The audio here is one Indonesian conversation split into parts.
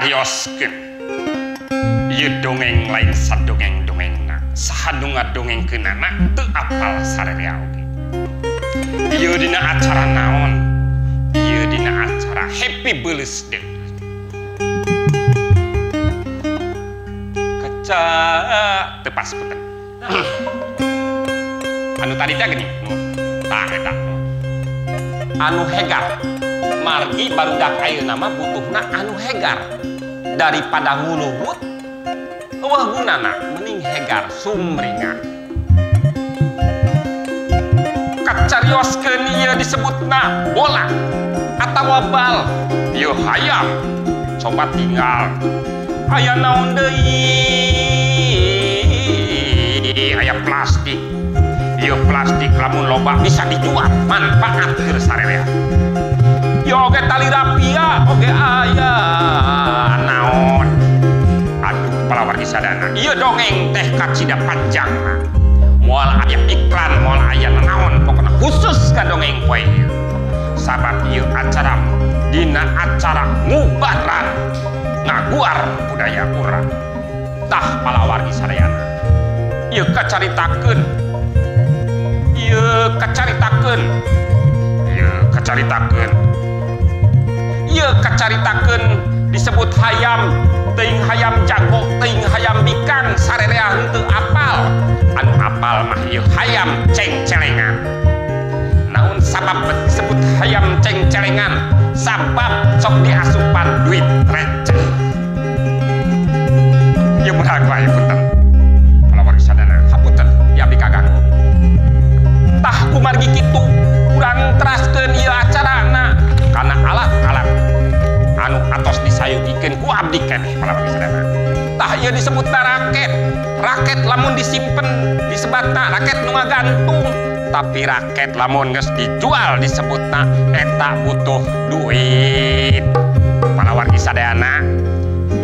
carioskeun ieu dongeng lain sadongeng-dongengna saha nu ngadongengkeunana teu apal sarerea oge. Ieu dina acara naon? Ieu dina acara Happy Birthday. Kaca tepas punten. Anu tadi teh gini, tah eta. Anu hegar. Margi barudak ayeuna mah butuhna anu hegar. Daripada nguluhut, eueuh gunana mending hegar sumringan. Kacarioskeun ieu disebutna bola atawa bal. Ieu hayam. Coba tinggal. Aya naon deui? Aya plastik. Ieu plastik lamun loba bisa dijual, manfaat keur sarerea. Yo oge tali rapia oge aya naon. Aduh kepala wargi sadana. Ieu dongeng teh kacida panjangna. Moal aya iklan, moal aya naon, pokona khusus ka dongeng poe ieu. Sabab ieu acara dina acara ngubaran ngaguar budaya urang. Tah pala wargi sadayana. Ieu kacaritakeun. Ieu kacaritakeun. Ieu kacaritakeun. Ieu kacaritakeun disebut hayam, teuing hayam jago, teuing hayam bikang, sarerea henteu apal. Anu apal mah ieu hayam cengcelengan. Naon sabab disebut hayam cengcelengan? Sabab sok diasupan duit receh. Ieu murag wae punten. Kalau wargi sadana, hapunten, ya abdi kaganggu. Tah kumargi kitu, urang teraskeun ieu acarana kana alat-alat anu atos disayugikeun ku abdi keneh para wargi sadana. Tah ieu disebutna raket. Raket lamun disimpen disebatna raket nu ngagantung. Tapi raket lamun geus dijual disebutna eta butuh duit. Para wargi sadayana,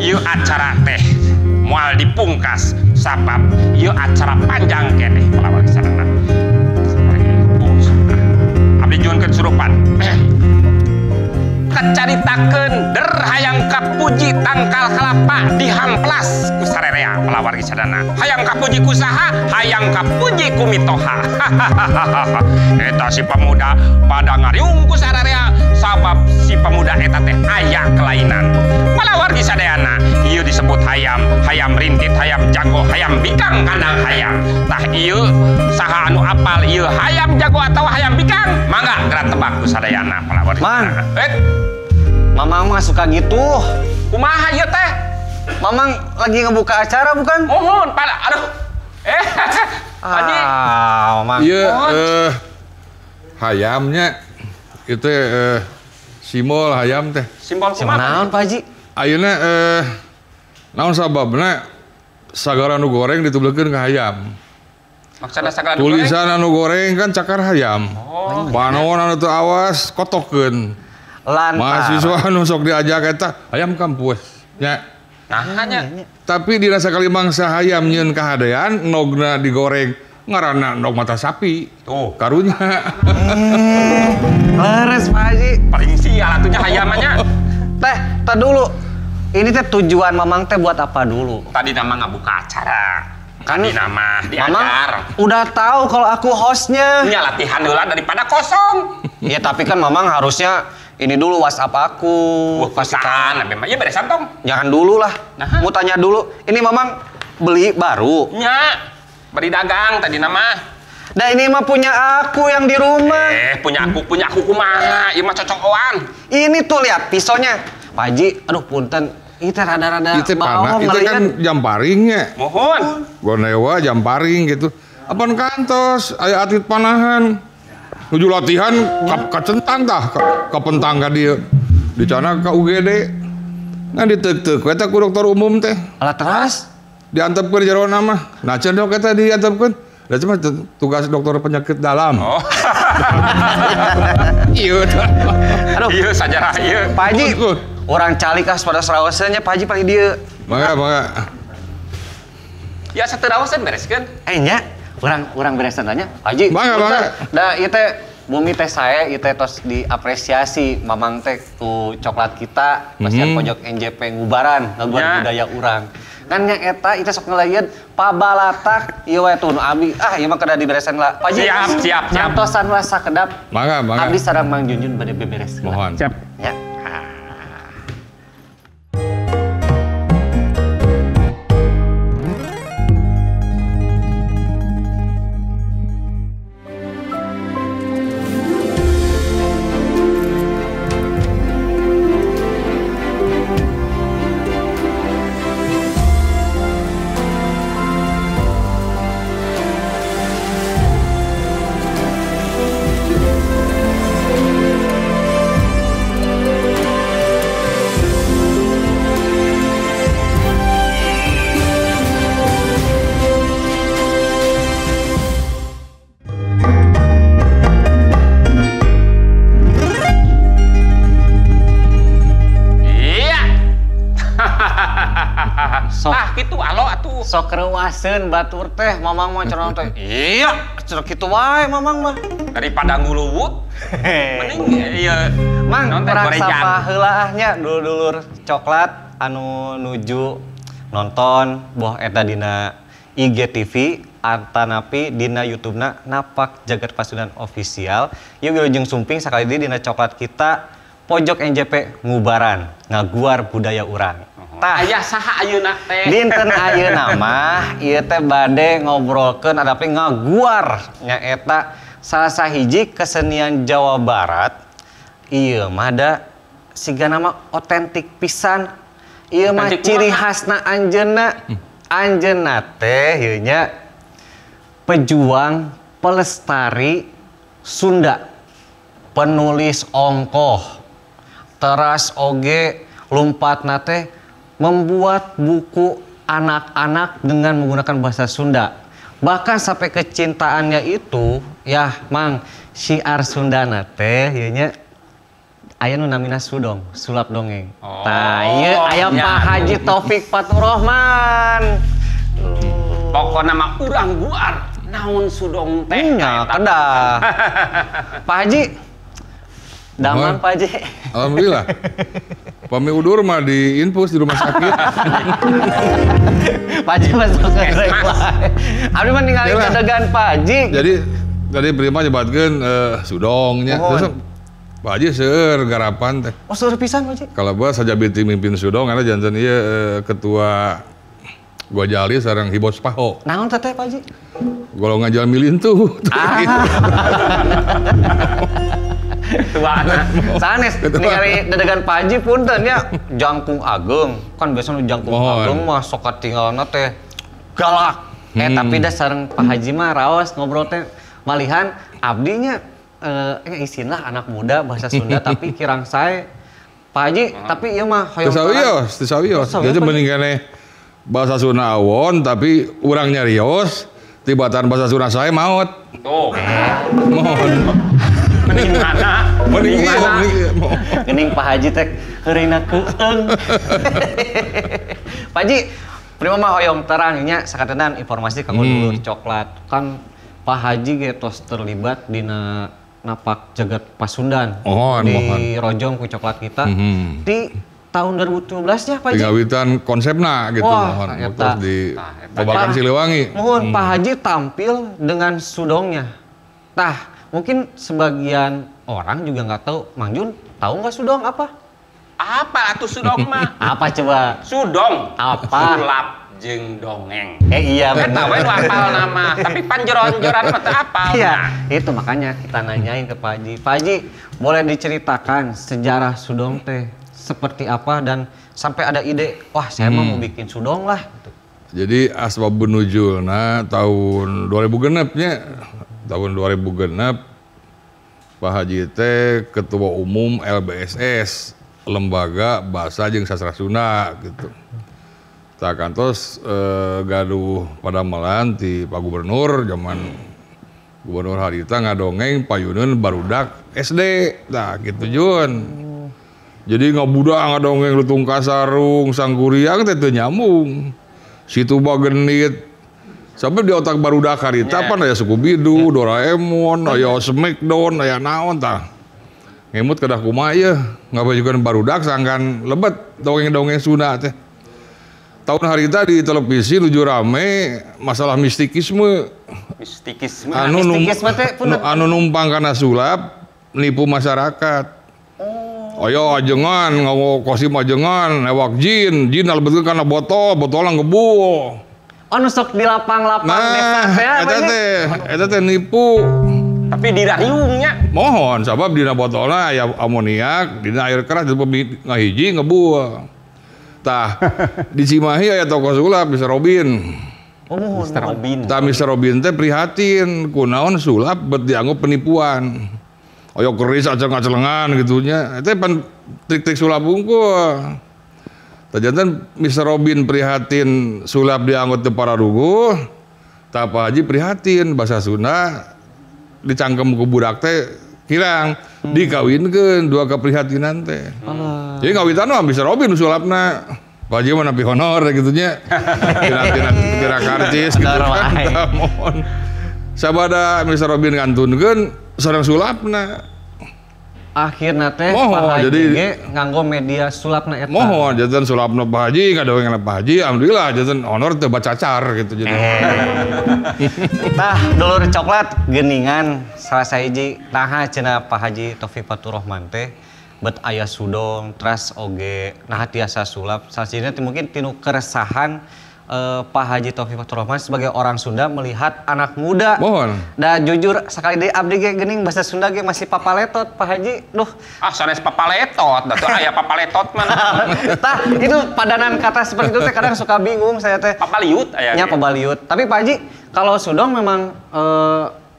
ieu acara teh moal dipungkas sabab ieu acara panjang keneh para wargi sadayana. Abdi nyuhunkeun surupan. Kacaritakeun der hayang kapuji tangkal kalapa dihamplas ku sarerea pala wargi sadana. Hayang kapuji ku saha? Hayang kapuji ku mitoha. Eta si pemuda pada ngariung ku sarerea sabab si pemuda eta teh aya kelainan. Pala wargi sadayana ieu disebut hayam, hayam rintit, hayam jago, hayam bikang kandang hayam. Tah ieu saha anu apal ieu hayam jago atawa hayam bikang? Mangga gerak tebak ku sadayana pala wargi sadana. Mamang mah suka gitu. Kumaha ieu teh? Mamang lagi ngebuka acara bukan? Mohon, pada aduh. Haji. Mamang. Iya, hayamnya itu simbol hayam teh. Simbol kumaha? Naon Pak Haji? Ayeuna naon sababna sagara nu goreng ditubulkeun ka hayam. Maksudna sagala tulisan anu goreng kan cakar hayam. Oh. Panaon anu teu awas kotokeun. Mahasiswa anu sok diajak eta hayam kampus nya. Nah hanya. Tapi dina sakali mangsa hayam nyieun kahadean nogna digoreng ngaranna nog mata sapi. Tuh karunya. Leres Pak Haji. Paling sial atunya hayamannya. Teh dulu. Ini teh tujuan Mamang teh buat apa dulu? Tadi nama ngabuka acara. Kan Tadi nama diajar. Mamang udah tahu kalau aku hostnya. Nya latihan heula daripada kosong. Iya tapi kan Mamang harusnya ini dulu WhatsApp aku. Pastikan, memang iya beresan tong. Jangan dulu lah. Nah. Mau tanya dulu. Ini Mamang beli baru. Nya, beri dagang tadi nama. Nah ini mah punya aku yang di rumah. Punya aku kumaha? Ieu mah cocokan. Ini tuh lihat pisaunya. Pak Haji, aduh punten. Itu rada-rada Itu panah, itu kan jamparingnya. Mohon. Gonewa jamparing gitu. Apaan kantos, aya atlet panahan. Nuju latihan ka centang tah, ka pentang ka dieu. Dicana ka UGD. Ngan diteuk-teuk we teh ku dokter umum teh. Alat teras? Diantepkeun jero mah. Nah cendok eta diantepkeun. Da cuma tugas dokter penyakit dalam. Oh. Ieu. Aduh. Ieu sajarah ieu. Pak Haji, orang calik kas pada serawasannya Pak Haji paling dia. Mangga. Ya sateurawusan bereskeun. Nya, orang beresan tanya. Pak Haji. Mangga. Da ieu teh bumi teh saya itu tos diapresiasi mamang teh tuh coklat kita pasien pojok NJP ngubaran ngaguar budaya urang. Kan nya eta itu sok ngelayan pabalatak ieu we tuh nu abi ieu mah kada diberesan lah. Pak Haji. Siap. Ngantosan rasa kedap. Mangga. Abdi sareng Mang Junjun bade beberes. Mohon. Siap. Ya. Kitu alo atuh. Sok reuaseun batur teh mamang mah cenah teh. Iya, cenah kitu wae mamang mah. Daripada nguluwut. Mending ieu Mang, nonton urang gorengan. sapa heula nya dulur-dulur coklat anu nuju nonton boh eta dina IGTV atanapi dina YouTube-na Napak Jagat Pasundan Official. Ieu wilujeng sumping sakali deui dina coklat kita pojok NJP ngubaran ngaguar budaya urang. Tah Aya saha ayeuna teh? dinten ayeuna mah ieu teh bade ngobrolkeun adapi ngaguar nyaeta salah sahiji kesenian Jawa Barat. Ieu mah da siga nama otentik pisan. Ieu mah Otentik ciri kumaha? khasna anjeunna. Anjeunna teh ieu nya pejuang pelestari Sunda, penulis ongkoh. Teras oge lumpatna teh membuat buku anak-anak dengan menggunakan bahasa Sunda. Bahkan sampai kecintaannya itu, ya Mang, syiar Sundana teh ieu nya aya nu namina sudong, sulap dongeng. Tah ieu aya Pak Haji Taufik Faturrahman. Pokona mah urang guar naon sudong teh. Nya kedah. Pak Haji Daman Mohon. Pak Haji. Alhamdulillah. Pami udur mah di infus di rumah sakit. Pak Haji masuk ke Abdi mah ningali Yalah. dadegan Pak Haji. Jadi tadi prima nyebatkeun sudongnya. Mohon. Terus Pak Haji seueur garapan teh. Oh, seueur pisan Pak Haji. Kalau beuh saja binti mimpin sudong karena jantan ieu ketua Gojali sareng Hibos Paho. Naon teh Pak Haji? Golongan jalan milin tuh. Tuana. Sanes ningali dadegan Pak Haji punten ya Jangkung Ageng. Kan biasa nu Jangkung Mohon. Ageng mah sok katinggalna teh galak. Tapi da sareng Pak Haji mah raos ngobrol teh malihan abdinya isin lah anak muda bahasa Sunda tapi kirang sae. Pak Haji, tapi ieu mah hoyong Tisawios. Jadi mending keneh bahasa Sunda awon tapi urang nyarios tibatan bahasa Sunda saya maot. Tuh. Mohon. Mending mana? Mending ieu, mending ieu. Geuning Pak Haji teh heurina keueung. Pak Haji, prima mah hoyong terang nya sakatenan informasi kanggo dulur coklat. Kan Pak Haji ge tos terlibat dina Napak Jagat Pasundan. Mohon. Rojong ku coklat kita. Mhm. Di tahun 2017 ya Pak Haji. Pingawitan konsepna gitu Wah, mohon. eta. Terus di eta. Babakan Siliwangi. Mohon Pak Haji tampil dengan sudongnya. Tah, mungkin sebagian orang juga nggak tahu. Mang Jun, tahu nggak sudong apa? Apa atuh sudong mah? Apa coba? Sudong. Apa? Sulap jeung dongeng. Iya Eta we nu apal nama, tapi panjoran-joran mah teu apal. Iya, itu makanya kita nanyain ke Pak Haji. Pak Haji, boleh diceritakan sejarah sudong teh seperti apa dan sampai ada ide, wah saya mau bikin sudong lah. Jadi asbabun nuzulna tahun 2006 nya. Tahun 2006 Pak Haji teh ketua umum LBSS, Lembaga Bahasa jeung Sastra Sunda gitu. Tak kantos gaduh pada melan ti Pak Gubernur zaman Gubernur Harita ngadongeng payuneun barudak SD. Nah gitu Jun. Jadi ngabudak ngadongeng lutung kasarung sangguriang teh teu nyambung. Situ bagenit Sampai di otak barudak harita pan aya Scooby-Doo, Doraemon, aya Smackdown, aya naon tah. Ngemut kedah kumaha ieu, ngabajukeun barudak sangkan lebet dongeng-dongeng Sunda teh. Tahun harita di televisi nuju rame masalah mistikisme. Mistikisme. Anu numpang kana sulap nipu masyarakat. Ayo ajengan ngawo kosim ajengan ewak jin lebetkeun kana botolan ngebul. Nu sok di lapang-lapang desa teh. Eta teh nipu. Tapi dirariungnya. Mohon sabab dina botolna aya amoniak, dina air keras ngahiji ngebul. Tah di Cimahi aya tokoh sulap Mr. Robin. Mr. Robin. Tah Mr. Robin teh prihatin kunaon sulap bet dianggap penipuan. Ayo keris aceng-acengan gitunya. Itu pan trik-trik sulap unggul. Tajantan Mr. Robin prihatin sulap dianggut teu pararuguh. Tah Pak Haji prihatin bahasa Sunda dicangkem ku budak teh kirang dikawinkeun dua keprihatinan teh. Jadi ngawitan mah Mr. Robin sulapna. Pak Haji mah nepi honor gitunya. Tina karcis gitu kan. Mohon. Sabada Mr. Robin ngantunkeun sareng sulapna. Akhirna teh Pak Haji nganggo media sulapna eta. Mohon jajan sulapna Pak Haji ngadongeng Pak Haji alhamdulillah jajan honor teu bacacar gitu jadi. Tah dulur coklat geuningan salah sahiji naha cenah Pak Haji Taufik Faturrahman teh bet aya sudong teras oge naha tiasa sulap sasina mungkin tinu keresahan Pak Haji Taufik Faturrahman sebagai orang Sunda melihat anak muda. Mohon. Dan jujur sekali deui abdi ge geuning bahasa Sunda ge masih papaletot Pak Haji. Duh. Sanes papaletot, da teu aya papaletot mana. Tah itu padanan kata seperti itu teh kadang suka bingung saya teh. Papaliut aya. Nya pabaliut. Tapi Pak Haji kalau sudong memang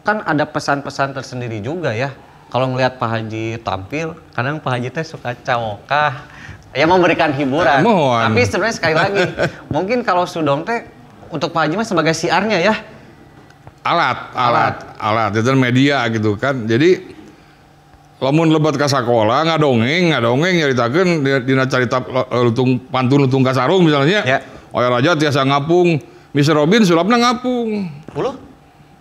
kan ada pesan-pesan tersendiri juga ya. Kalau ngelihat Pak Haji tampil, kadang Pak Haji teh suka cawokah. Ya memberikan hiburan. Mohon. Tapi sebenarnya sekali lagi, mungkin kalau sudong teh untuk Pak Haji mah sebagai siarnya ya. Alat itu media gitu kan. Jadi lamun lebat ka sakola ngadongeng nyaritakeun dina carita pantun lutung ka sarung misalnya. Ya. Aya raja tiasa ngapung, Mr. Robin sulapna ngapung.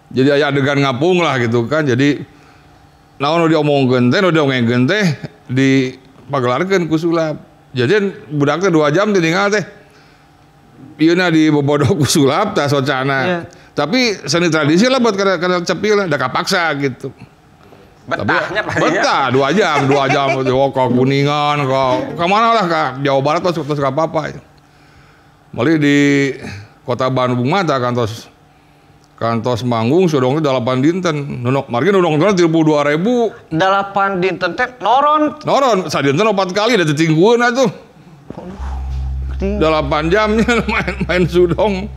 Jadi aya adegan ngapung lah gitu kan. Jadi naon nu diomongkeun teh nu dongengkeun teh dipagelarkeun ku sulap. Jadi budak teh 2 jam teh tinggal teh. Ieuna di bobodok ku sulap tah socana. Yeah. Tapi seni tradisi lah buat kada cepil da kapaksa gitu. Betahnya Pak. Betah 2 jam ke Kuningan ke mana lah ke Jawa Barat terus ka apa-apa. Mali di Kota Bandung mah tah kantos manggung sodong 8 dinten. Margi nu nonton 32.000. 8 dinten teh noron sadinten 4 kali da titinggueun atuh. 8 jamnya main sudong.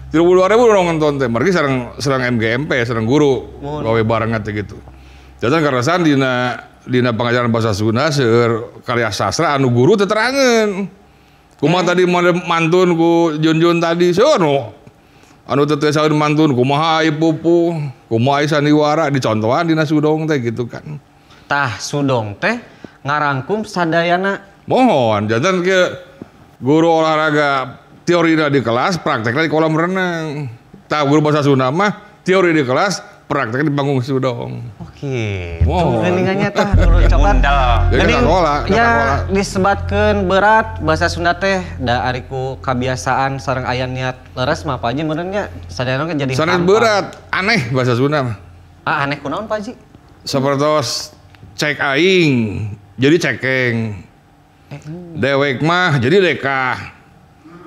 32.000 nonton teh. Margi sareng MGMP sareng guru gawe bareng teh gitu. Jatan karasan dina pengajaran bahasa Sunda seueur karya sastra anu guru teh terangeun. Kumaha tadi mantun ku Jun tadi seueur anu teu saeun mantun kumaha ai pupu, kumaha ai sandiwara dicontohan dina sudong teh gitu kan. Tah sudong teh ngarangkum sadayana. Mohon jantan ke guru olahraga teorina di kelas, praktekna di kolam renang. Tah guru bahasa Sunda mah teori di kelas, praktekna di panggung sudong. Oke. Geuningannya tah dulur coklat. Geuning ya disebatkeun berat bahasa Sunda teh da ariku kabiasaan sareng aya niat leres mah Pak Haji meureun nya sadayana kan jadi sanes berat, aneh bahasa Sunda mah. Aneh kunaon Pak Haji? Sapertos cek aing jadi cekeng. Dewek mah jadi deka.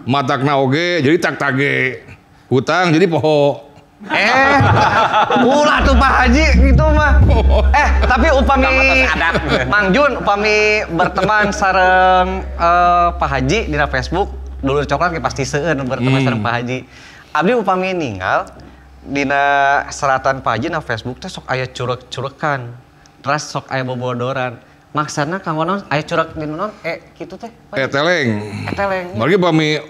Matakna oge jadi tak tage. Hutang jadi poho. Ulah tuh Pak Haji gitu mah. Tapi upami Mang Jun upami berteman sareng Pak Haji dina Facebook, dulur coklat ge pasti seueun berteman sareng Pak Haji. Abdi upami ninggal dina seratan Pak Haji na Facebook teh sok aya curek-curekan. Terus sok aya bobodoran. Maksana kanggo naon aya curek di naon kitu teh. Eteleng. Margi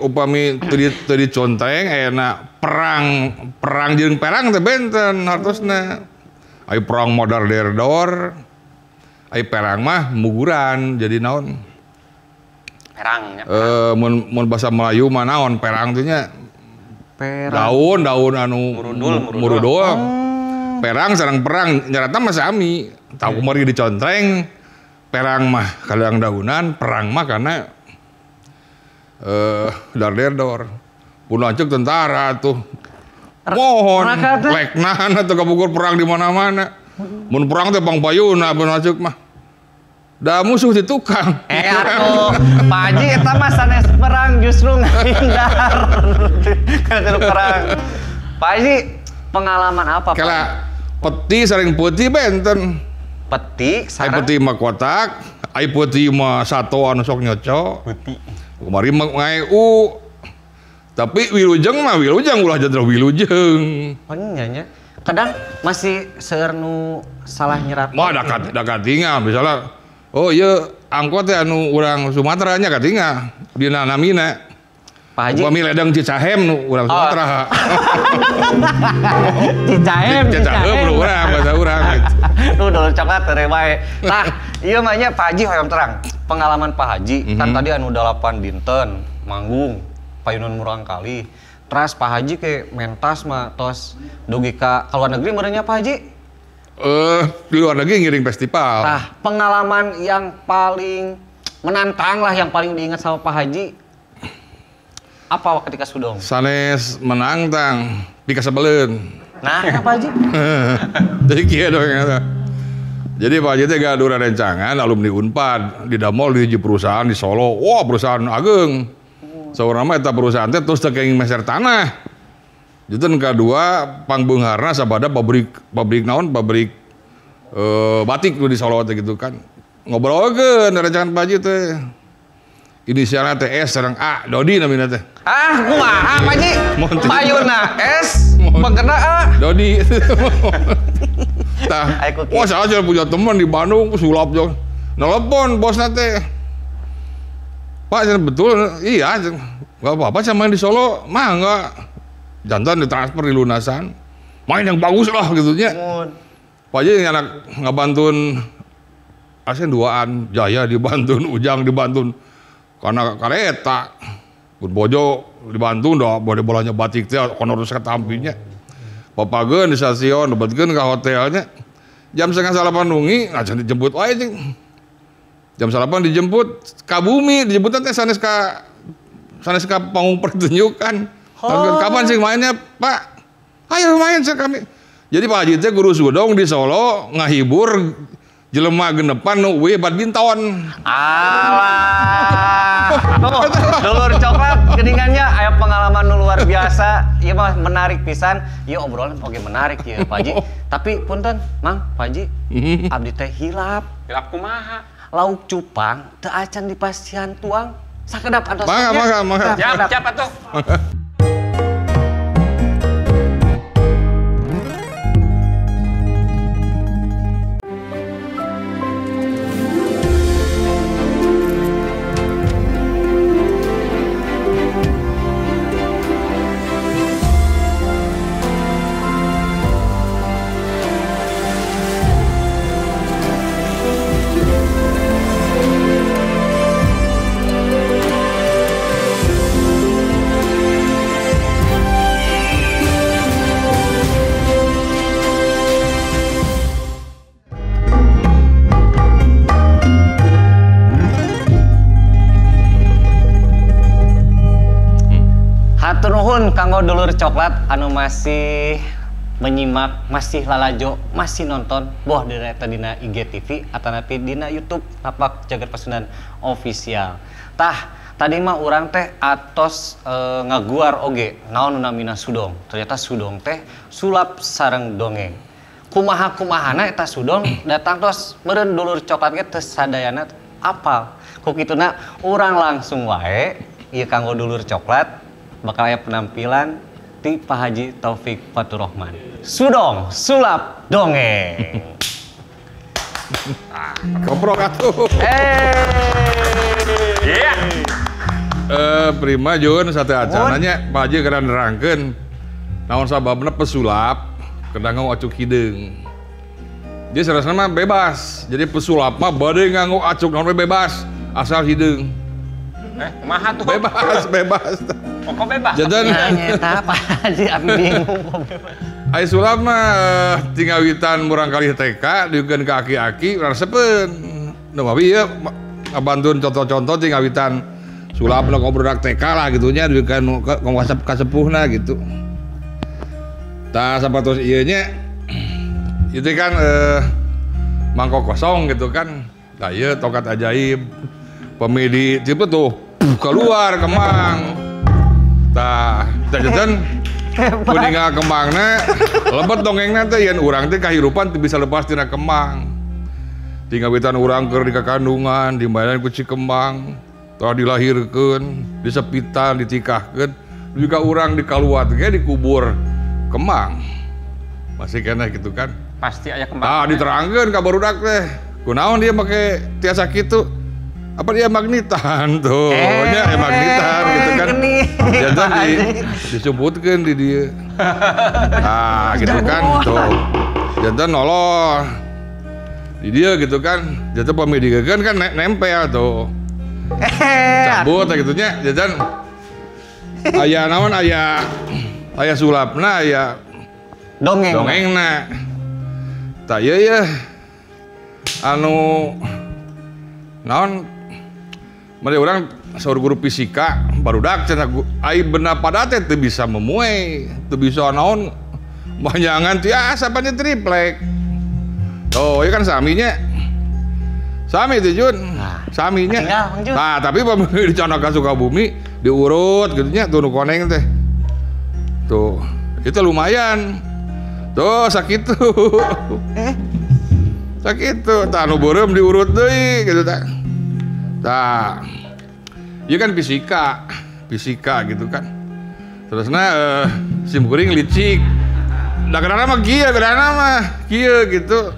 upami teu diconteng ayeuna perang jeung perang teh benten hartosna. Aya perang modar derdor. Aya perang mah muguran jadi naon? Perangnya. Mun bahasa Melayu mah naon perang teh nya? Daun anu murudul. Perang sareng perang nyarata mah sami. Tahu kemarin dicontreng. Perang mah kadang daunan, perang mah karena dar-der-dor. Pun lanjut tentara tuh. Mohon leknan atau kapukul perang di mana-mana. Mun perang teh Bang Payuna pun lanjut mah. Da musuh di tukang. Atuh, Pak Haji eta mah sanes perang justru ngahindar. Kana perang. Pak Haji, pengalaman apa, Pak? Kala peti saring putih benten. Peti Ai peti mah kotak, ai peti mah sato anu sok nyocok. Peti. Kemarin mah ngeu. Tapi wilujeng mah wilujeng ulah jadra wilujeng. Oh nya. Kadang masih seueur nu salah nyerat. Mah da katinga misalnya oh iya angkot teh anu urang Sumatera nya katinga dina namina. Pak Haji. Upami ledeng Cicahem nu urang Sumatera. Cicahem nu urang bahasa urang. Lu dulu coklat teh bae. Nah, ieu mah nya Pak Haji hoyong terang. Pengalaman Pak Haji kan tadi anu 8 dinten manggung payunan murang kali. Terus Pak Haji ke mentas mah tos dugi ka luar negeri merenya Pak Haji. Di luar negeri ngiring festival. Nah, pengalaman yang paling menantang lah, yang paling diingat sama Pak Haji apa ketika Sudong? Sanes menantang pika sebeleun. Nah, Pak Haji? Jadi kieu dong eta. Jadi Pak Haji teh gaduh rencangan alumni Unpad di damel di hiji perusahaan di Solo. Wah, perusahaan ageng. Saurna mah eta perusahaan teh terus teu kenging meser tanah. Jutun kedua pangbengharna sabada pabrik batik di Solo teh gitu kan. Ngobrolkeun rencana Pak Haji teh. Inisialna teh S sareng A, Dodi namina teh. Ah, kumaha Pak Haji? Payuna S, pengkena A. Dodi. Tah. Wah, saya punya teman di Bandung sulap jo. Nelpon bosna teh. Pak, betul, iya, gak apa-apa sama yang di Solo, mah enggak. Jantan ditransfer di lunasan, main yang bagus lah gitunya. Pak Haji anak ngabantun Asen duaan, Jaya dibantun, Ujang dibantun, karena kareta, Bojo dibantun dah, bolanya batik teh, honor ketampinya. Papageun di stasiun, dapatkeun ke hotelnya, jam 7:30 nungi, ngajak dijemput, wae cing. Jam 8 dijemput ka bumi, dijemputnya teh sanes ka panggung pertunjukan. Kapan sih mainnya, Pak? Ayo main sih kami. Jadi Pak Haji teh guru Sudong di Solo ngahibur jelema genepan nu we badminton. Alah. Dulur coklat geningannya aya pengalaman nu luar biasa. Ieu mah menarik pisan. Ieu obrolan oge menarik ya Pak Haji. Tapi punten, Mang, Pak Haji. Abdi teh hilap. Hilap kumaha? Lauk cupang teu acan dipasihan tuang sakedap atos. Mangga. Siap atuh. Kanggo dulur coklat anu masih menyimak, masih lalajo, masih nonton boh dina IGTV atau napi dina YouTube Napak Jagat Pasundan Official. Tah, tadi mah urang teh atos ngaguar oge naon namina Sudong. Ternyata Sudong teh sulap sareng dongeng. Kumaha-kumahana eta Sudong datang tos meureun dulur coklat ge teu sadayana apal. Ku kituna urang langsung wae ieu kanggo dulur coklat bakal aya penampilan ti Pak Haji Taufik Faturrahman. Sudong sulap dongeng. Koprok atuh. Iya. Prima Jun sate acananya Pak Haji kada nerangkeun naon sababna pesulap kada nganggo acuk hideung. Dia sarasana mah bebas. Jadi pesulap mah bade nganggo acuk naon bebas asal hideung. Kumaha tuh? Bebas. Kok bebas? Jajan Nyata apa sih? Abi bingung kok bebas. aya sulap mah tinggawitan murang kali TK dieukeun ka aki-aki rasepeun. Nu abi ieu ngabantuan contoh-contoh tinggawitan sulap nu budak TK lah gitunya dieukeun ka sepuhna gitu. Tah sapatos ieu nya itu kan mangkok kosong gitu kan. Nah ieu tongkat ajaib. Pemedi tipe tuh keluar kemang. Tah jajan kuninga kembangna lebet dongengna teh yen urang teh kahirupan teu bisa lepas tina kembang. Tinggawitan urang keur di kakandungan, dimbayaran ku Cikembang, tah dilahirkeun, disepitan, ditikahkeun, juga urang dikaluat ge dikubur kembang. Masih kena gitu kan. Pasti aya kembang. Nah, diterangkeun ka barudak teh. Kunaon dia make tiasa kitu? Apa dia magnetan tuh? Nya magnetan gitu kan. Jantan disebutkeun di dieu. Ah, gitu kan tuh. Jantan noloh. Di dia gitu kan. Jantan pamedikeun kan nempel tuh. Cabut gitu nya jantan. Aya naon aya sulapna aya dongengna. Tah ieu ya anu naon made urang saur guru fisika barudak cenah ai beuna pada teh teu bisa memuai, teu bisa naon banyangan tiasa panjang triplek. Oh, ieu kan saminya. Sami teh Jun. Saminya. Nah, tapi di Canaka Sukabumi diurut gitu nya tuh nu koneng teh. Tuh, itu lumayan. Tuh sakitu. Sakitu, tah nu beureum diurut deui gitu tah. Tah. Ieu kan fisika gitu kan. Terusna sim kuring licik. Da kadana mah kieu, gitu.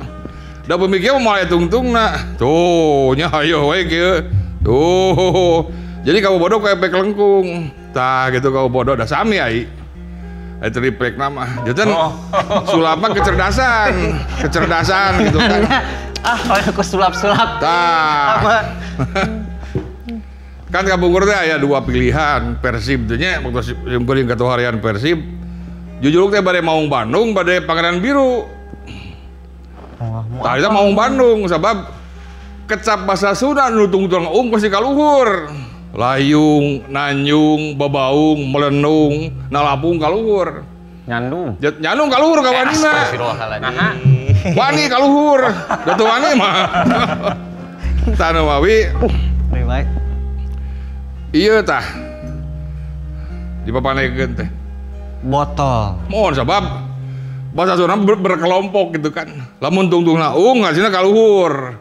Da pemikir mah aya tungtungna. Tuh, nya hayo we kieu. Tuh. Jadi kamu bodoh ku efek lengkung. Tah gitu kamu bodoh da sami ai. Itu triplek nama. Jajan sulapnya kecerdasan gitu kan. Kalau aku sulap-sulap. Tah. Kan kabungkur teh aya dua pilihan Persib teh nya waktu simpeuling ketua harian Persib. Jujur teh bade Maung Bandung bade Pangandaran Biru. Tah eta Maung Bandung sabab kecap basa Sunda nu tungtung pasti kaluhur. Layung, nanyung, babaung, melenung, nalapung kaluhur. Nyandung. Nyandung kaluhur ka wanina. Wani kaluhur. Datu wani mah. Tanu mawi. Iya tah. Dipapanekeun teh. Botol. Mohon sabab bahasa Sunda berkelompok gitu kan. Lamun tungtungna ngasina kaluhur.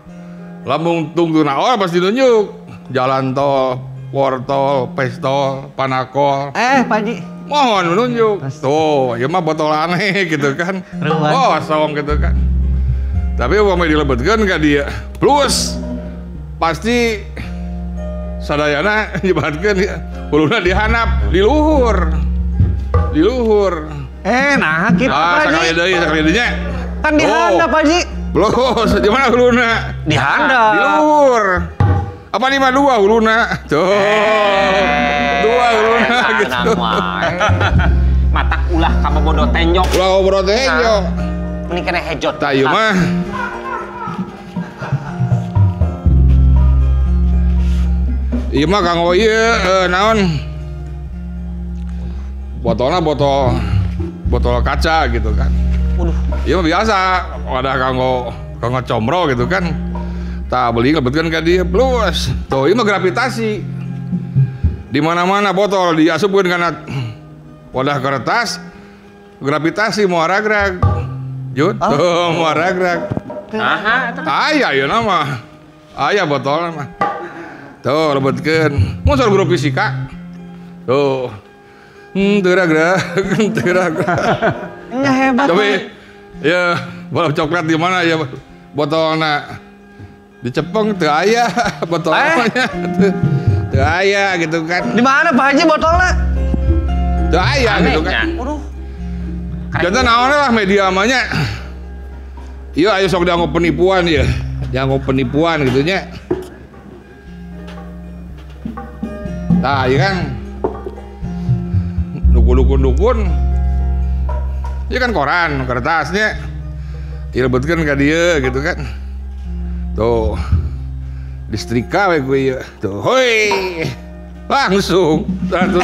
Lamun tungtungna pasti nunjuk jalan tol, wortol, pestol, panakol. Pak Haji. Mohon menunjuk. Tuh, ya mah botol aneh gitu kan. Kosong gitu kan. Tapi umpama dilebetkeun ka dia, plus pasti sadayana nyebatkeun huluna dihanap di luhur. Di luhur. Nah kitu Pak Haji. Sakali deui nya. Kan dihandap Pak Haji. Plus, di mana huluna? Dihandap. Di luhur. Apa 52 huluna? Tuh. 2 huluna gitu. Matak ulah ka bodoh tenjok. Ulah bodoh tenjok. Ini kena hejot. Tah ieu mah. Ieu mah kanggo ieu naon? Botolna botol kaca gitu kan. Ieu mah biasa, wadah kanggo comro gitu kan. Tah beli ngebetkeun ka dieu plus. Tuh ieu mah gravitasi. Di mana-mana botol diasupkeun kana wadah kertas, gravitasi moal ragrag. Jut, tuh moal ragrag. Aya ieu mah. Aya botolna mah. Tuh lebetkeun. Mun soal guru fisika. Tuh. Teu ragrag. Nya hebat. Tapi ya bola coklat di mana ya botolna dicepeng teu aya botolnya. Teu aya gitu kan. Di mana Pak Haji botolnya? Teu aya gitu kan. Waduh. Contoh naonnya lah media amanya. Iya ayo sok dianggap penipuan ya. Dianggap penipuan gitu nya. Nah iya kan. dukun-dukun. Iya kan koran, kertasnya. Ilebetkeun ka dieu gitu kan. Tuh. Disetrika we gue ieu. Tuh, hoi. Langsung 100.000.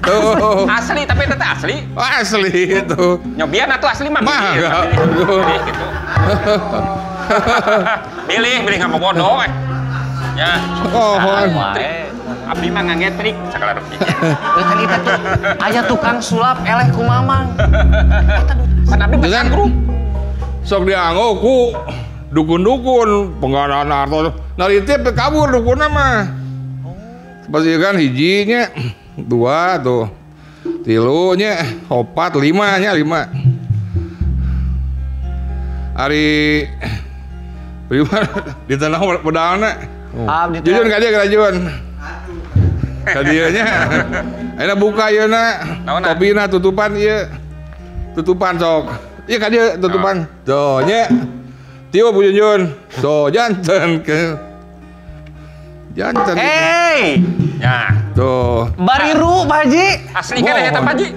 Tuh. Asli tapi itu asli. Asli itu. Nyobian atau asli mah? Mah. Gitu. Pilih nggak mau bodoh. Ya. Oh, Abdi mah ngagetrik segala rupiah. Kan itu tuh aya tukang sulap eleh ku mamang. Kan abdi Dengan grup. sok dianggo ku dukun-dukun penggadaan artos. Naritip kabur dukunna mah. Pasti kan hijinya 2 tuh. 3 nya 4 5 nya 5. Ari prima di tanah pedangna. Jujun ka dia kerajuan. Kadieunya. Ayeuna buka yeuna. Topina tutupan ieu. Tutupan sok. Ieu ka dieu tutupan. Tuh nya. Tiu Bu Junjun. Tuh janten ke. Janten. Hei, Ya. Tuh. bariru Pak Haji. Asli kan eta Pak Ji.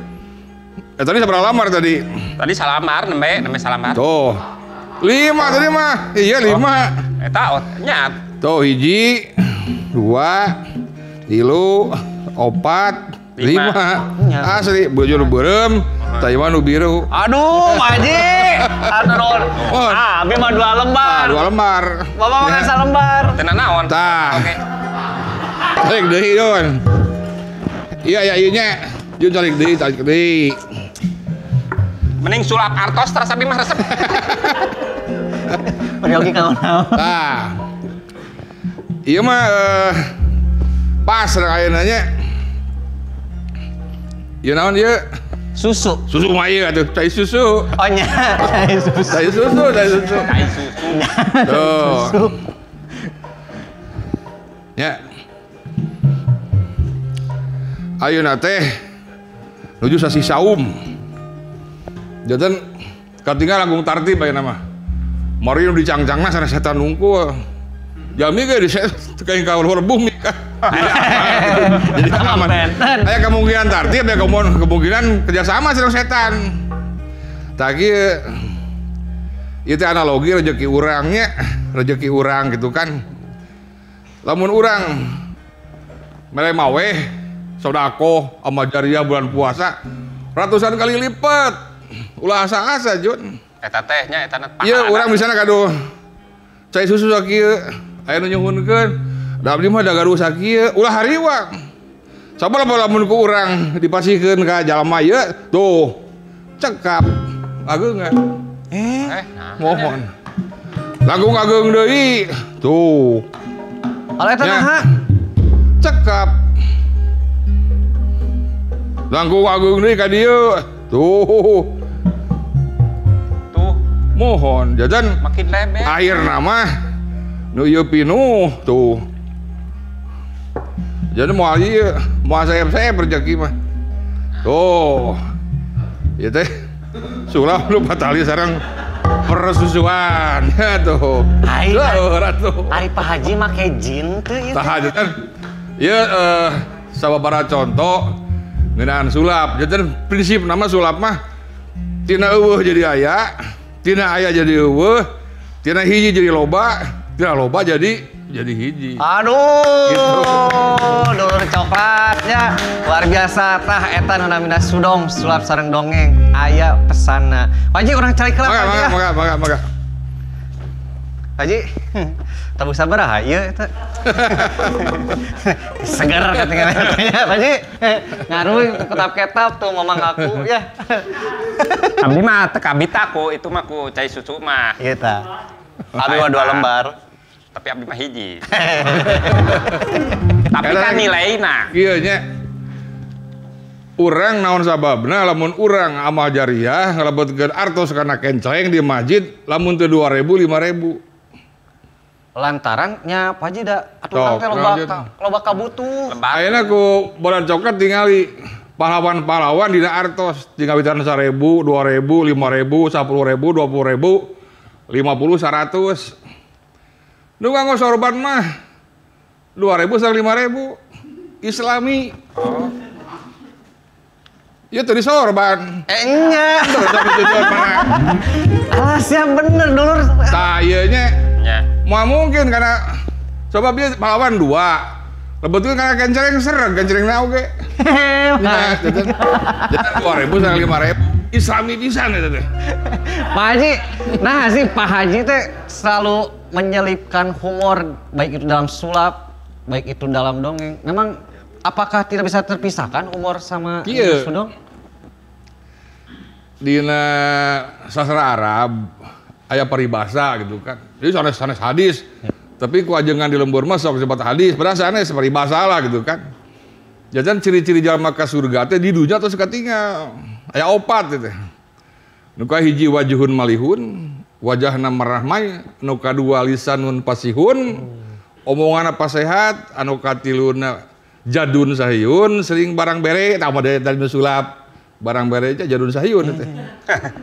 Tadi seberapa lamar tadi? Tadi salamar nembe salamar. Tuh. 5 tadi mah. Iya 5. Eta nyat. Tuh hiji 2 3 4 5 asli bujur berem Taiwan nu biru. Aduh, Pak Haji. Aduh. Abi mah 2 lembar. 2 lembar. Bapak mah Ya. 1 lembar. Tenan naon? Tah. Oke. Tarik deui Jun. Iya ya ieu nya. Jun tarik deui. Mending sulap artos terus abdi mah resep. Pergi kawan. Tah. Ieu mah pas ayeuna nya. Ieu naon ieu? Susu. Susu mah ieu atuh, cai susu. Oh nya. Susu. Cai susu. Kai susu. Tuh. Ya. Ayeuna teh nuju sasi saum. Janten katinggal langkung tartib ayeuna mah. Mari nu dicangcangna sana setan nungku. Jami ge di kayak kawul bumi kan. Jadi aman. Aya kemungkinan tartib ya kemungkinan kerjasama sareng setan. Tagi itu analogi rezeki urang gitu kan. Lamun urang mere maweh sodako ama jariah bulan puasa ratusan kali lipat. Ulah asa-asa Jun. Eta teh nya eta pahala. Iya, urang misalnya kado cai susu sakieu aya nu nyuhunkeun. Da abdi mah da gaduh sakieu ulah hariwang. Sabaraha lamun ku urang dipasihkeun ka jalma ieu tuh cekap ageungan. Nah. Mohon. Langkung ageung deui. Tuh. Kalau eta Ya. naha? Cekap. Langkung ageung deui ka dieu. Tuh. Tuh Mohon jajan makin lebar. air nama nu ieu pinuh tuh. Jadi mau ieu mau sayap-sayap rezeki mah. Tuh. Ieu teh sulap lu batali sareng persusuan ya tuh. Ai, Tuh. Ari Pak Haji make jin teu ieu. Tahajatan ya sababaraha contoh ngeunaan sulap. Jadi prinsip nama sulap mah tina eueuh jadi aya, tina aya jadi eueuh, tina hiji jadi loba, tina loba jadi hiji. Aduh, Gitu. dulur coklatnya luar biasa tah eta nu namina sudong sulap sareng dongeng aya pesanna. Pak Haji urang cari kelap Pak Haji ya. Maka. Pak Haji, tabu sabaraha ieu eta. Seger ketinggalan ya Pak Haji. Ngaruh ketap-ketap tuh mamang aku ya. Abdi mah teu kabita ku itu mah ku cai susu mah. Ieu tah. Abi mah 2 lembar. Tapi abdi mah hiji. Tapi kan nilaina. Ieu nya urang naon sababna lamun urang amal jariah ngalebetkeun artos kana kenceng di masjid lamun teu 2000 5000. Lantarannya Pak Haji da atuh Sok, teh lanjut. loba kabutuh. Lebar. Ayeuna ku bodan coklat tingali pahlawan-pahlawan dina artos tinggal bitan 1000, 2000, 5000, 10.000, 20.000, 50, 100. Nu nganggo sorban mah 2000 sampai 5000 Islami. Ya tadi sorban. Enya. Ah, siap bener dulur. Sayanya Ya. mau mungkin karena coba dia pahlawan 2. Lebetul karena kencereng sereng, kencereng na oge. Nah, jadi 2.000 sama 5.000. Islami pisan eta teh. Pak Haji, nah sih Pak Haji teh selalu menyelipkan humor baik itu dalam sulap, baik itu dalam dongeng. Memang apakah tidak bisa terpisahkan humor sama Iya. Sudong? Dina sastra Arab aya paribasa gitu kan. Jadi sanes hadis. Tapi ku ajengan di lembur mah sok disebut hadis, padahal sanes paribasa lah gitu kan. Jajan ciri-ciri jalma ka surga teh di dunya tos katingal. Aya 4 teh. Nu ka hiji wajhun malihun, wajahna marahmai, nu kadua lisanun pasihun, omongan apa sehat, anu katiluna jadun sahiyun, sering barang bere, tah dari sulap. Barang bere aja jadun sahiyun teh.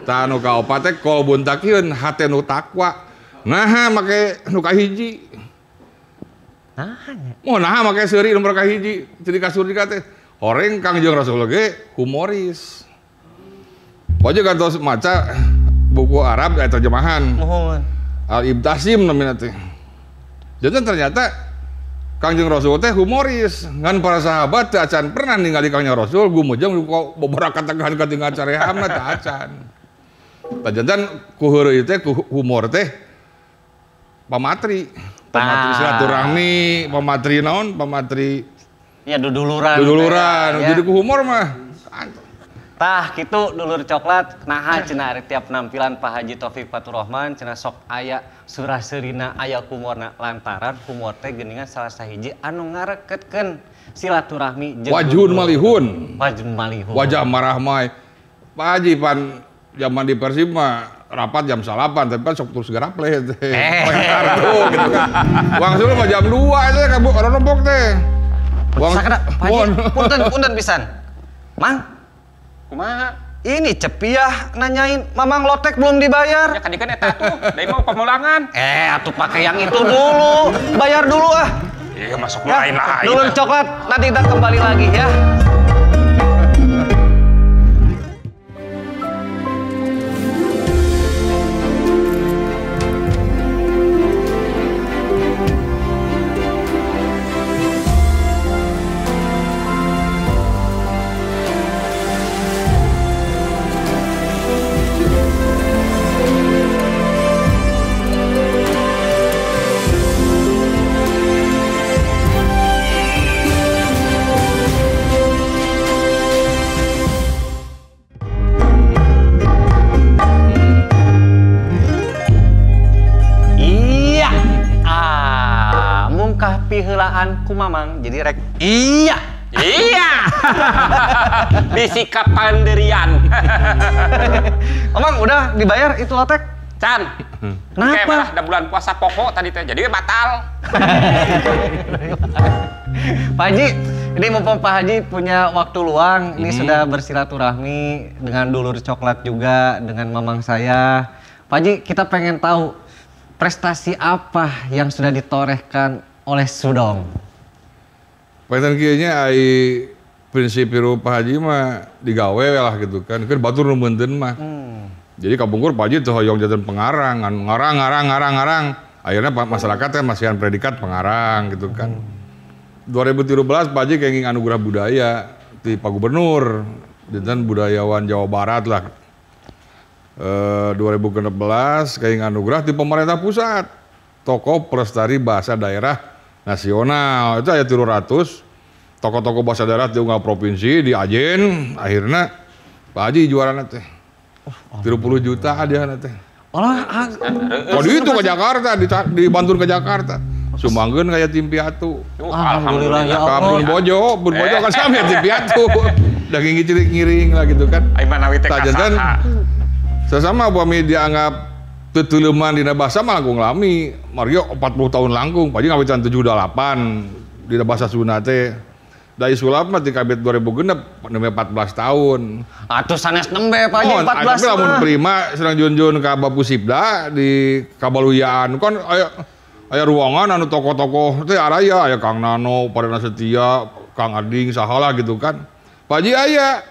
Tah anu kaopat teh qalbun taqiyun, hate nu takwa. Nah make nu kahiji. Nah make seuri nomor kahiji, ciri khas surga teh. Horeng Kangjeng Rasul ge humoris. Pokoknya kan tos maca buku Arab aya terjemahan. Mohon. Al-Ibtasim namanya teh. Jadi ternyata Kangjeng Rasul teh humoris. Ngan para sahabat teh acan pernah ningali Kangjeng Rasul gumujeng beberapa katakan katingal carehamna teh acan. Tajantan ku heureuy teh ku humor teh pamatri. Pamatri silaturahmi, pamatri naon? Pamatri Ya duduluran. duduluran. Ya. Jadi ku humor mah. Tah kitu dulur coklat naha cenah ari tiap nampilan Pak Haji Taufik Faturrahman cenah sok aya surah seurina aya humorna lantaran humor teh geuningan salah sahiji anu ngarekeutkeun silaturahmi jeung Wajhun malihun. Wajhun malihun. Wajah marah mai. Pak Haji pan zaman di Persib mah rapat jam 8 tapi kan sok terus garaple teh. Kartu gitu kan. Wang suruh mah jam 2 aja ka bu rompok teh. Wang Sakana Pak Haji punten pisan. Mang Kumaha? ini Cepiah nanyain Mamang Lotek belum dibayar. Ya kadikeun eta tuh, deui mau pemulangan. Atuh pakai yang itu dulu. Bayar dulu ah. Iya masuk Ya, lain-lain. dulur coklat nanti kita kembali lagi ya. Piheulaan ku Mamang jadi rek iya. Disikap panderian. Mamang udah dibayar itu lotek? Can. Kenapa? Kayak udah bulan puasa pokok tadi teh. Jadi batal. Pak Haji, ini mumpung Pak Haji punya waktu luang, ini sudah bersilaturahmi dengan dulur coklat juga dengan Mamang saya. Pak Haji, kita pengen tahu prestasi apa yang sudah ditorehkan oleh Sudong? Paitan kieunya ai prinsip hirup Pak Haji mah digawe lah gitu kan. Keur batur nu beunteun mah. Jadi kapungkur Pak Haji teu hoyong jajan pengarang, ngarang. Akhirnya masyarakat teh masihan predikat pengarang gitu kan. 2013 Pak Haji kenging anugerah budaya di Pak Gubernur, jajan budayawan Jawa Barat lah. 2016 kenging anugerah di pemerintah pusat. Tokoh pelestari bahasa daerah nasional itu aya 300 tokoh-tokoh bahasa daerah di unggal provinsi di Ajen. Akhirnya Pak Haji juarana teh 30 juta dia teh. Kodi itu ke Jakarta, dibantu ke Jakarta. Sumbangkeun kayak tim piatu. Alhamdulillah ya Allah. Bun Bojo kan sami tim piatu. Daging ngiring lah gitu kan. Ai manawi teh Tajantan kasaha. sesama upami dianggap tetuluman dina bahasa mah langkung lami. Mario 40 tahun langkung, Pak Haji ngawitan 78 dina bahasa Sunda teh. Dari sulap mah ti kabeh 2006 nembe 14 tahun. Atuh sanes nembe Pak Haji 14 tapi lamun mah. prima sedang junjun ka Bapu Sibda di Kabaluyaan kan aya ruangan anu tokoh-tokoh teh araya aya Kang Nano, Padana Setia, Kang Ading sahala gitu kan. Pak Haji aya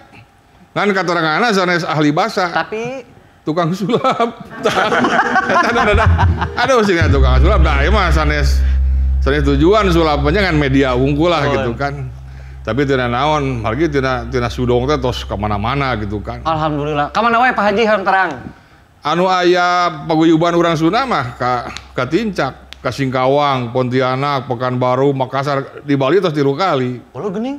Kan katerangana sanes ahli bahasa. Tapi Tukang sulap. Aduh sih tukang sulap. Nah, ieu mah sanes tujuan sulapnya kan media unggul lah gitu kan. Tapi tina naon, hargi tina sudong teh tos ka mana-mana gitu kan. alhamdulillah. Ka mana wae Pak Haji harang terang? Anu aya paguyuban urang Sunda mah ka Tincak, ka Singkawang, Pontianak, Pekanbaru, Makassar, di Bali tos 3 kali. Ulu geuning.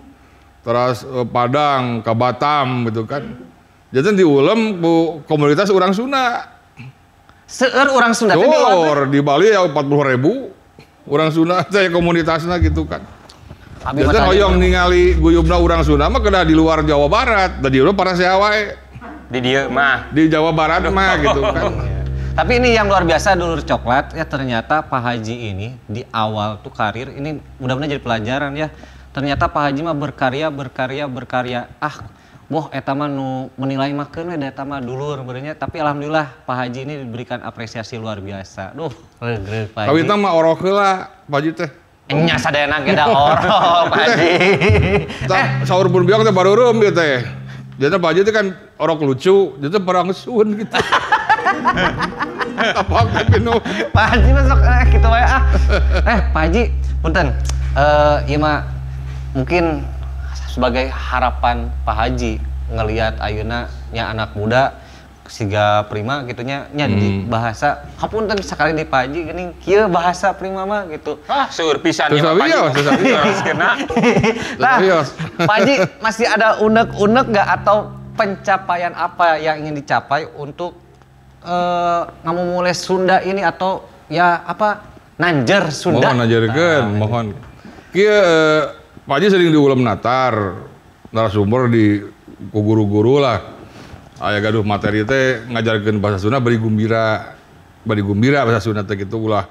Terus Padang, ke Batam gitu kan. Jadi diulem ku komunitas orang Sunda. Seueur urang Sunda teh Dor, di Bali ya 40.000 orang Sunda saya komunitasnya gitu kan. Abi Jadi mah tanya hoyong ningali guyubna orang Sunda mah kena di luar Jawa Barat. Da dieu para sea wae. Di dia mah. Di Jawa Barat mah gitu kan. Tapi ini yang luar biasa dulur coklat ya, ternyata Pak Haji ini di awal tuh karir ini mudah-mudahan jadi pelajaran ya. Ternyata Pak Haji mah berkarya. Boh eta mah nu menilai makeun we da eta mah dulur benernya, tapi alhamdulillah Pak Haji ini diberikan apresiasi luar biasa. Duh, reug Pak Haji. Kawitna mah orok heula Pak Haji teh. Nya sadayana ge da orok Pak Haji. Saur pun biang teh bareureum ieu teh. Jadi Pak Haji teh kan orok lucu, dia teh perang sun gitu. Apa pinu? Pak Haji masuk gitu wae ah. Pak Haji, punten. Ieu mah mungkin sebagai harapan Pak Haji ngelihat ayeuna nya anak muda siga prima gitunya nya di bahasa hapunten sakali di Pak Haji geuning kieu bahasa prima mah gitu. Seueur pisan Terus ieu abi ya, terus abi ya. Nah, Pak Haji masih ada unek-unek nggak atau pencapaian apa yang ingin dicapai untuk ngamumule Sunda ini atau ya apa nanjer Sunda? Mohon ajarkeun, mohon. Kieu Pak Haji sering diulam natar, narasumber di ku guru-guru lah. Aya gaduh materi teh ngajarkeun bahasa Sunda bari gumbira bahasa Sunda teh kitu ulah.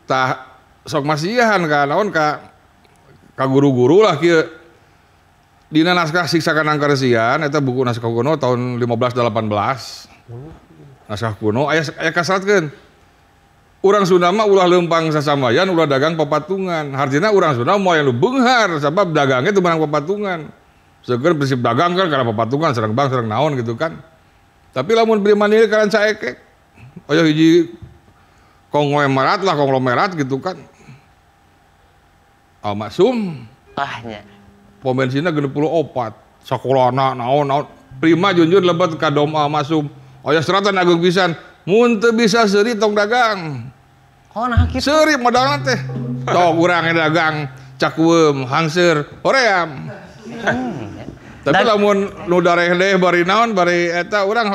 Tah sok masihan ka naon ka guru-guru lah kieu. Dina naskah Siksa Kanang Karesian eta buku naskah kuno tahun 1518. Naskah kuno aya kasratkeun. Urang Sunda mah ulah leumpang sasamayan, ulah dagang papatungan. Hartina urang Sunda moal nu beunghar sabab dagangnya teu meunang papatungan. Seger prinsip dagang kan karena papatungan sareng bang sareng naon gitu kan. Tapi lamun beli mandiri karena saekek. Aya hiji konglomerat gitu kan. Almasum. Nya. Pom bensinna 64. Sakolana naon. Prima junjun lebet ka dom Almasum. Aya seratan agung pisan. Mun teu bisa seuri tong dagang. Oh nah kitu. Seuri modalna teh. Tok urang dagang cakueum, hangseur, hoream. Tapi lamun nu dareh deui bari naon bari eta urang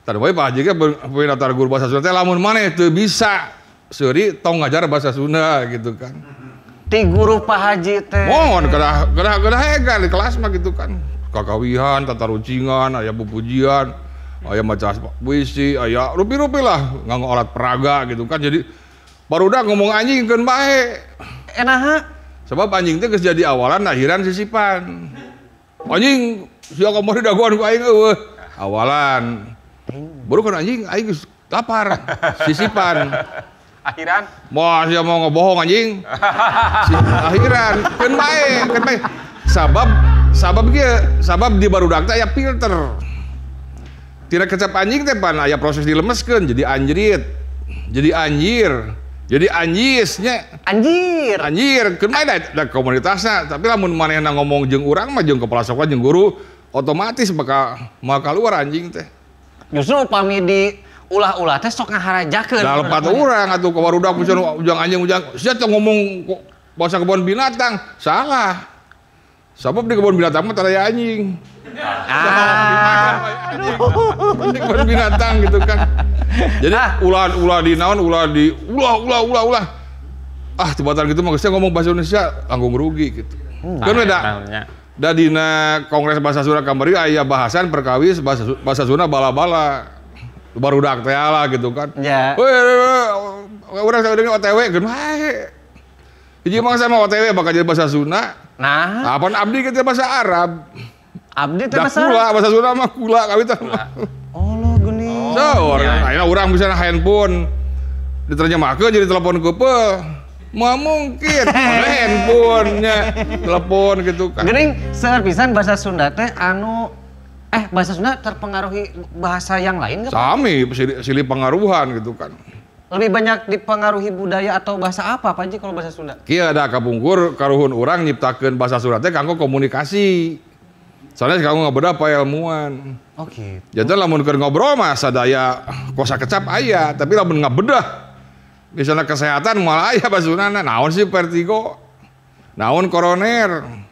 tadi bae Pak Haji ge pinatar guru bahasa Sunda teh lamun maneh teu bisa seuri tong ngajar bahasa Sunda gitu kan. Ti guru Pak Haji teh. Mohon kedah hegan di kelas mah gitu kan. Kakawihan, tata rucingan, aya pupujian, aya maca puisi, aya rupi-rupi lah nganggo alat peraga gitu kan. Jadi barudak ngomong anjingkeun bae. Enaha. Sebab anjing teh geus jadi awalan akhiran sisipan. Anjing sia kamari dagoan ku aing eueuh. Awalan. Baru kan anjing aing geus lapar. Sisipan. Akhiran. Moal sia mau ngebohong anjing. Akhiran keun bae. Sabab di barudak teh aya filter. Tidak kecap anjing teh pan aya proses dilemeskeun jadi anjrit. Jadi anjir. Jadi anjisnya. Anjir, keun bae da komunitasna, tapi lamun manehna ngomong jeung urang mah jeung kepala sekolah jeung guru otomatis bakal keluar anjing teh. Justru upami di ulah-ulah teh sok ngaharajakeun. Da lepat urang atuh ka barudak ujang anjing ujang sia teh ngomong bahasa kebun binatang, salah. Sabab di kebun binatang mah tara aya anjing. Di kebun binatang gitu kan. Jadi ulah di naon ulah. Tibatan gitu mah geus ngomong bahasa Indonesia langgung rugi gitu. Kan beda. Da dina Kongres Bahasa Sunda kamari aya bahasan perkawis bahasa Sunda bala-bala. Barudak teh lah gitu kan. Ya. Urang saeudeung OTW geun wae. Hiji mangsa mah OTW bakal jadi bahasa Sunda. Nah, Apaan abdi kita bahasa Arab. abdi teh bahasa Bahasa Sunda mah kula kawitan mah. Oh lo geuning. Ayeuna urang bisa handphone diterjemahkeun jadi telepon keupeuh. Mah mungkin handphonenya telepon gitu kan. Geuning seueur pisan bahasa Sunda teh anu Bahasa Sunda terpengaruhi bahasa yang lain nggak? Sami, silih pengaruhan gitu kan. Lebih banyak dipengaruhi budaya atau bahasa apa Pak Haji kalau bahasa Sunda? Kieu ada kapungkur karuhun urang nyiptakeun bahasa Sunda teh kanggo komunikasi. Soalnya kanggo ngabeda paelmuan. Oke. Jadi lamun keur ngobrol mah sadaya kosa kecap aya, tapi lamun ngabedah misalnya kesehatan malah aya bahasa Sunda naon sih vertigo? Naon koroner?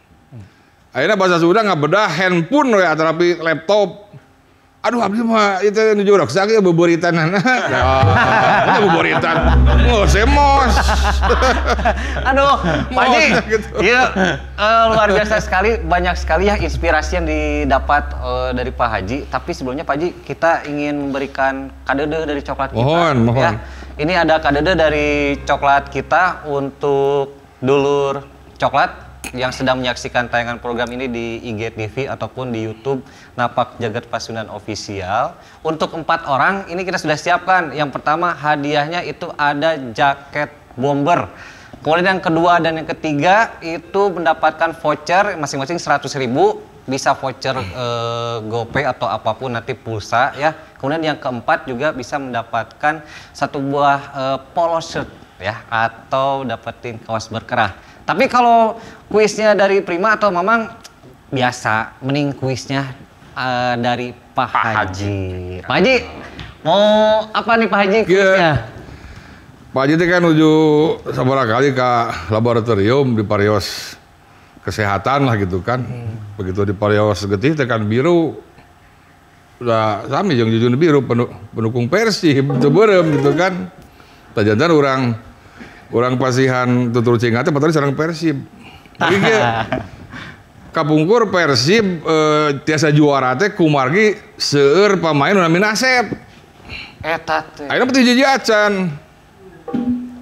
Ayeuna bahasa Sunda ngabedah handphone we atarapi laptop. Aduh abdi mah itu nu jorok sakit beboritanana. Ya beboritan. Semos. Aduh, Pak Haji. Gitu. Iya, luar biasa sekali, banyak sekali ya inspirasi yang didapat dari Pak Haji. Tapi sebelumnya Pak Haji, kita ingin memberikan kadede dari coklat kita. Mohon. Ya. Ini ada kadede dari coklat kita untuk dulur coklat yang sedang menyaksikan tayangan program ini di IGTV ataupun di YouTube Napak Jagat Pasundan Official. Untuk 4 orang ini kita sudah siapkan. Yang pertama hadiahnya itu ada jaket bomber. Kemudian yang kedua dan yang ketiga itu mendapatkan voucher masing-masing 100.000, bisa voucher GoPay atau apapun nanti pulsa ya. Kemudian yang keempat juga bisa mendapatkan satu buah polo shirt ya atau dapetin kaos berkerah. Tapi kalau kuisnya dari Prima atau Mamang biasa, mending kuisnya dari Pak Haji. Pak Haji, mau apa nih Pak Haji kuisnya? Pak Haji kan nuju sabaraha kali ke laboratorium di parios kesehatan lah gitu kan. Begitu di parios getih teh kan biru. Udah sami jeung jujun biru pendukung Persib teu beureum gitu kan. Tajantan orang pasihan tutur cingat teh patari sareng Persib. Jadi kapungkur Persib tiasa juara teh kumargi seueur pamain nu namina Asep. Eta teh. Ayeuna peuting jadi acan.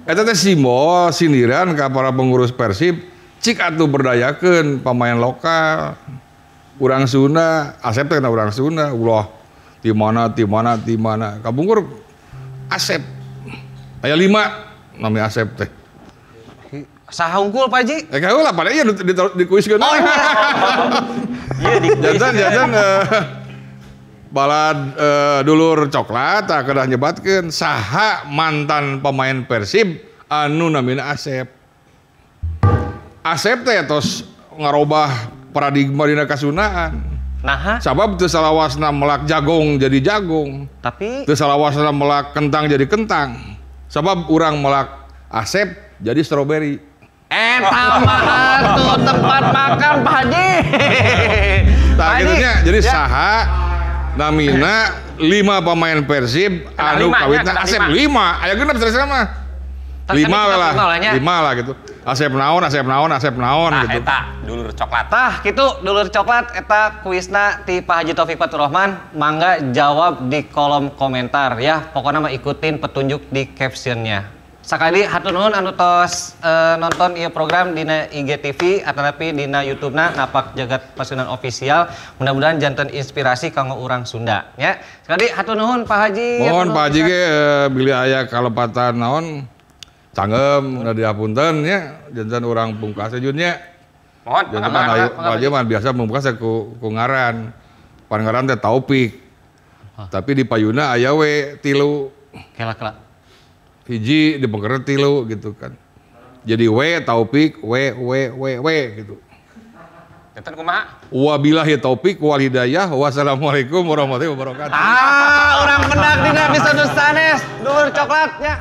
Eta teh simbol sindiran ka para pengurus Persib cik atuh berdayakeun pamain lokal. Urang Sunda, Asep teh kana urang Sunda. Ulah di mana. Kapungkur Asep. Aya 5 namanya Asep teh. Saha unggul Pak Haji? Kau lah pada iya di kuis kan. Oh iya di kuis. Jajan balad dulur coklat tak kedah nyebatkeun saha mantan pemain Persib anu namina Asep. Asep teh tos ngarobah paradigma dina kasunaan. Nah, sabab teu salawasna melak jagong jadi jagong. tapi Teu salawasna melak kentang jadi kentang. Sabab urang melak Asep jadi stroberi. Tambahan tuh tempat makan Pak Haji. Nah gitunya jadi ya. saha namina 5 pemain Persib anu kawitna Asep 5. Aya genep sama. 5 lah gitu. Asep naon Nah, gitu. eta dulur coklat. Tah gitu dulur coklat eta kuisna ti Pak Haji Taufik Faturrahman. Mangga jawab di kolom komentar ya. Pokoknya mah ikutin petunjuk di captionnya. Sakali hatur nuhun anu tos nonton ieu program dina IGTV atanapi dina YouTube-na Napak Jagat Pasundan Official. Mudah-mudahan janten inspirasi kanggo urang Sunda ya. Sekali hatur nuhun Pak Haji. Mohon Pak Haji ge bilih aya kalepatan naon canggem udah diapunten ya jantan orang pungkas junnya. Mohon, jantan kan ayo Pak Haji mah biasa pungkas ku ngaran. Pan ngaran teh Taufik. Tapi di payuna aya we 3. Kela. Hiji di pengkeret 3 gitu kan. Jadi Taufik gitu. Janten kumaha? Wabillahi taufik wal hidayah. Wassalamualaikum warahmatullahi wabarakatuh. Orang menang dina episode sanes dulur coklatnya.